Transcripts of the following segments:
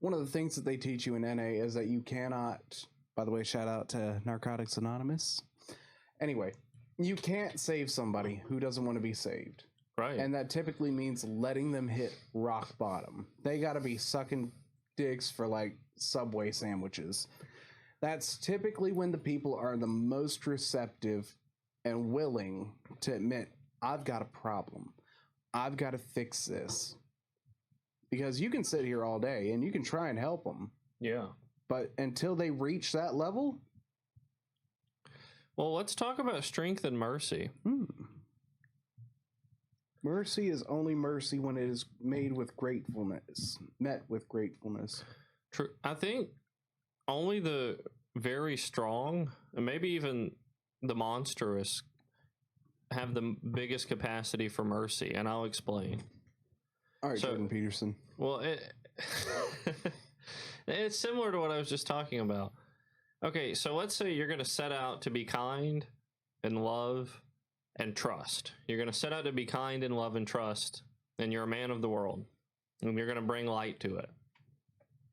one of the things that they teach you in NA is that you cannot, by the way, shout out to Narcotics Anonymous. Anyway, you can't save somebody who doesn't want to be saved. Right. And that typically means letting them hit rock bottom. They got to be sucking dicks for like Subway sandwiches. That's typically when the people are the most receptive and willing to admit, I've got a problem. I've got to fix this. Because you can sit here all day and you can try and help them. Yeah. But until they reach that level. Well, let's talk about strength and mercy. Mercy is only mercy when it is made with gratefulness, met with gratefulness. True. I think only the very strong, and maybe even the monstrous, have the biggest capacity for mercy, and I'll explain. All right, so, Jordan Peterson. Well, it's similar to what I was just talking about. Okay, so let's say you're going to set out to be kind and love and trust. You're going to set out to be kind and love and trust, and you're a man of the world, and you're going to bring light to it.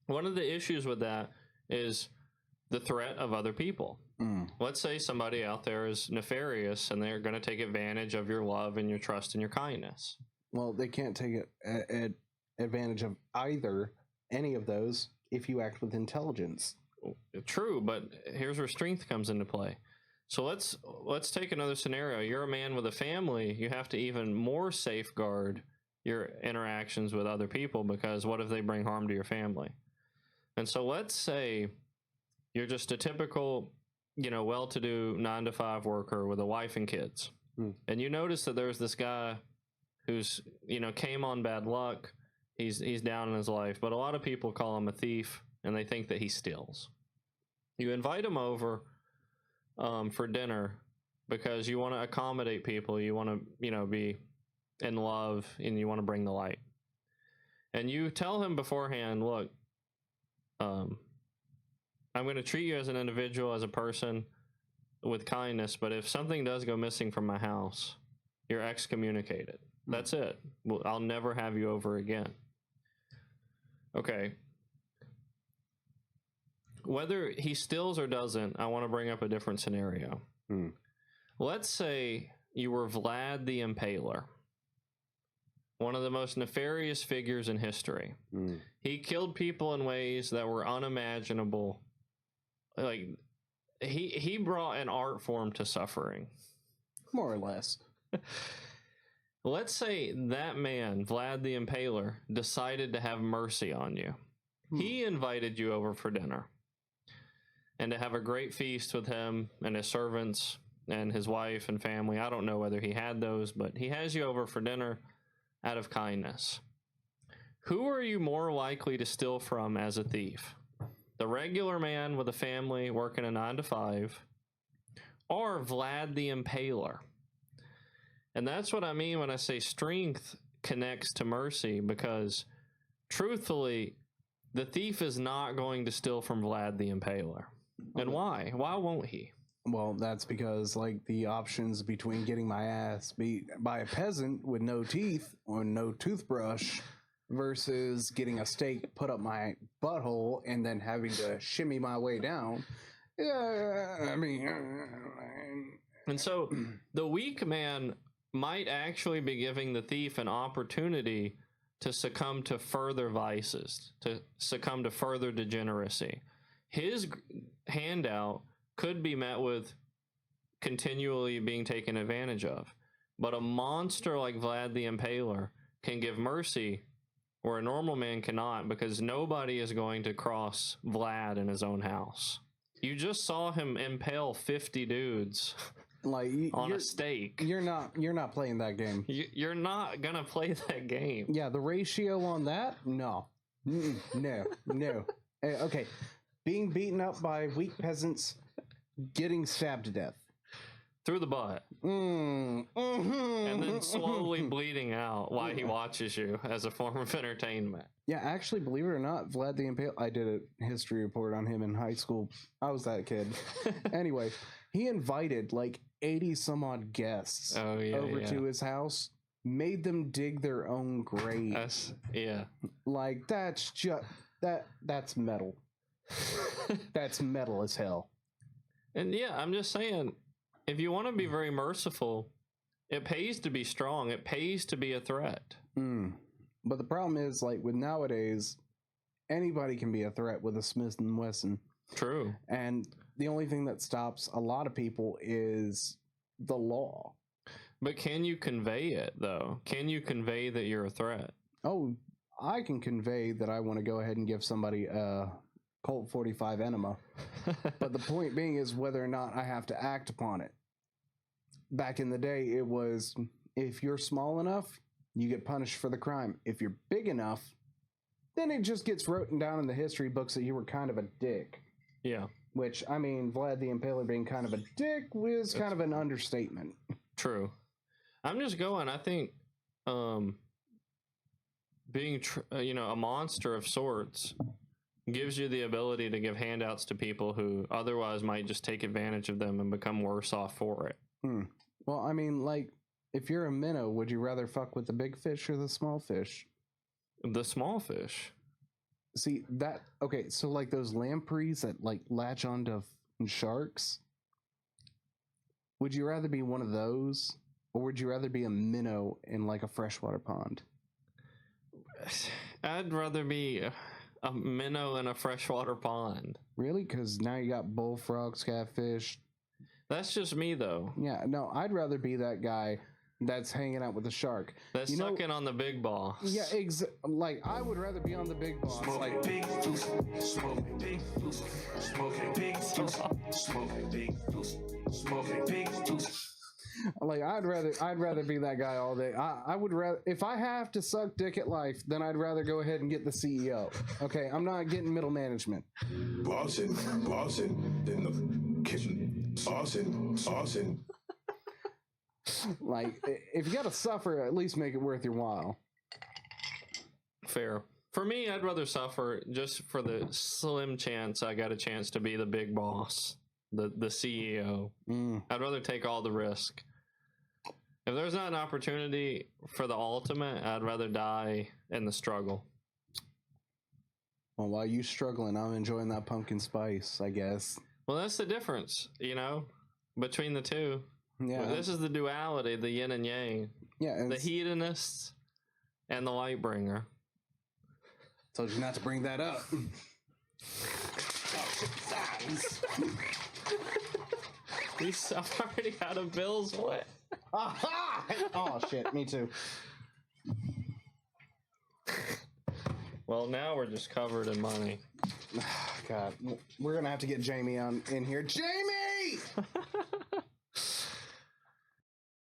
One of the issues with that is the threat of other people. Let's say somebody out there is nefarious, and they're going to take advantage of your love and your trust and your kindness. Well, they can't take advantage of any of those if you act with intelligence. True, but here's where strength comes into play. So let's take another scenario. You're a man with a family. You have to even more safeguard your interactions with other people, because what if they bring harm to your family? And so let's say you're just a typical, well-to-do 9-to-5 worker with a wife and kids. And you notice that there's this guy who's, came on bad luck. He's down in his life, but a lot of people call him a thief, and they think that he steals. You invite him over for dinner because you want to accommodate people. You want to, be in love, and you want to bring the light. And you tell him beforehand, look, I'm going to treat you as an individual, as a person, with kindness, but if something does go missing from my house, you're excommunicated. That's it. Well, I'll never have you over again. Okay. Whether he steals or doesn't, I want to bring up a different scenario. Let's say you were Vlad the Impaler, one of the most nefarious figures in history. He killed people in ways that were unimaginable. Like, he brought an art form to suffering. More or less. Let's say that man, Vlad the Impaler, decided to have mercy on you. He invited you over for dinner and to have a great feast with him and his servants and his wife and family. I don't know whether he had those, but he has you over for dinner out of kindness. Who are you more likely to steal from as a thief? The regular man with a family working a 9-to-5, or Vlad the Impaler? And that's what I mean when I say strength connects to mercy, because truthfully, the thief is not going to steal from Vlad the Impaler. And why? Why won't he? Well, that's because, like, the options between getting my ass beat by a peasant with no teeth or no toothbrush versus getting a stake put up my butthole and then having to shimmy my way down. Yeah, I mean... And so the weak man might actually be giving the thief an opportunity to succumb to further vices, to succumb to further degeneracy. His handout could be met with continually being taken advantage of. But a monster like Vlad the Impaler can give mercy where a normal man cannot, because nobody is going to cross Vlad in his own house. You just saw him impale 50 dudes like on a stake. You're not playing that game. You're not gonna play that game. Yeah, the ratio on that, no. No. Okay, being beaten up by weak peasants, getting stabbed to death through the butt, and then slowly bleeding out while he watches you as a form of entertainment. Yeah, actually, believe it or not, Vlad the Impaler, I did a history report on him in high school. I was that kid. Anyway, he invited like 80 some odd guests over to his house, made them dig their own grave. Yeah. Like, that's just... That's metal. That's metal as hell. And yeah, I'm just saying, if you want to be very merciful, it pays to be strong. It pays to be a threat. But the problem is, like, with nowadays, anybody can be a threat with a Smith & Wesson. True. And the only thing that stops a lot of people is the law. But can you convey it, though? Can you convey that you're a threat? Oh, I can convey that I want to go ahead and give somebody a Colt 45 enema. But the point being is whether or not I have to act upon it. Back in the day, it was, if you're small enough, you get punished for the crime. If you're big enough, then it just gets written down in the history books that you were kind of a dick. Yeah. Which, I mean, Vlad the Impaler being kind of a dick was kind of an understatement. True. I'm just going, I think being a monster of sorts gives you the ability to give handouts to people who otherwise might just take advantage of them and become worse off for it. Well, I mean, like, if you're a minnow, would you rather fuck with the big fish or the small fish? The small fish. See, that, okay, so like those lampreys that like latch onto sharks, would you rather be one of those, or would you rather be a minnow in like a freshwater pond? I'd rather be a minnow in a freshwater pond. Really? Because now you got bullfrogs, catfish. That's just me, though. Yeah, no, I'd rather be that guy that's hanging out with the shark. That's sucking on the big boss. Yeah, like, I would rather be on the big boss. Smoking big juice, smoking big juice, smoking big juice, smoking big juice, smoking big juice. Like, I'd rather be that guy all day. I would rather, if I have to suck dick at life, then I'd rather go ahead and get the CEO. Okay, I'm not getting middle management. Bossing, in the kitchen. Bossing. Like, if you gotta suffer, at least make it worth your while. Fair. For me, I'd rather suffer just for the slim chance I got a chance to be the big boss, the CEO. I'd rather take all the risk. If there's not an opportunity for the ultimate, I'd rather die in the struggle. Well, while you struggling, I'm enjoying that pumpkin spice, I guess. Well, that's the difference, between the two. Yeah. Well, this is the duality, the yin and yang. Yeah. The hedonist and the light bringer. Told you not to bring that up. He's already out of Bill's way. Aha! Oh, shit, me too. Well, now we're just covered in money. God, we're gonna have to get Jamie in here. Jamie!